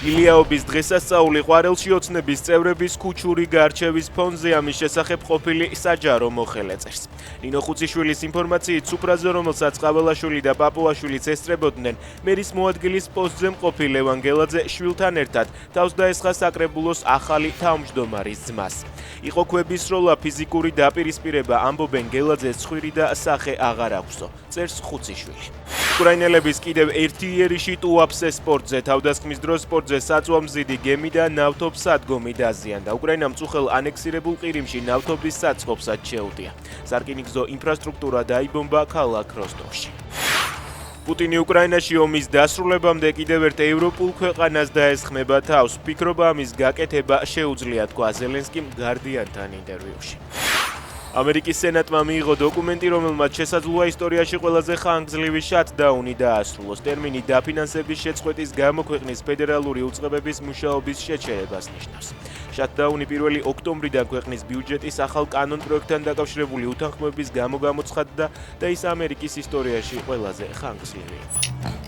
ილიაობის დღესასწაული ყვარელში ოცნების წევრების ქუჩური გარჩევის ფონზე ამის შესახებ ყოფილი საჯარო მოხელე წერს. ნინო ხუციშვილის ინფორმაციით, სუფრაზე, რომელსაც ყაველაშვილი და პაპუაშვილიც ესწრებოდნენ, მერის მოადგილის პოსტზე მყოფი ლევან გელაძე შვილთან ერთად თავს დაესხა საკრებულოს ახალი თავმჯდომარის ძმას. იყო ქვების სროლა, ფიზიკური დაპირისპირება, ამბობენ გელაძეს ცხვირი და სახე აღარ აქვსო, წერს ხუციშვილი. უკრაინელების კიდევ ერთი იერიში ტუაფსე სპორტზე თავდასხმის დროს სპორტზე საწვავმზიდი გემი და ნავთობსადგომი დაზიანდა. უკრაინამ წუხელ ანექსირებულ ყირიმში ნავთობის საწყობსაც შეუტია. სარკინიგზო ინფრასტრუქტურა დაიბომბა ქალაქ როსტოვში. პუტინი უკრაინაში ომის დასრულებამდე კიდევ ერთ ევროპულ ქვეყანას დაესხმება თავს. ფიქრობა ამის გაკეთება შეუძლია, თქვა ზელენსკიმ გარდიანთან ინტერვიუში. ამერიკის სენატმა მიიღო დოკუმენტი, რომელმაც შესაძლოა ისტორიაში ყველაზე ხანგრძლივი შატდაუნი დაასრულოს. ტერმინი დაფინანსების შეწყვეტის გამო ქვეყნის ფედერალური უწყებების მუშაობის შეჩერებას ნიშნავს. შატდაუნი 1 ოქტომბრიდან ქვეყნის ბიუჯეტის ახალ კანონპროექტთან დაკავშირებული უთანხმოების გამო გამოცხადდა და ის ამერიკის ისტორიაში ყველაზე ხანგრძლივი იყო.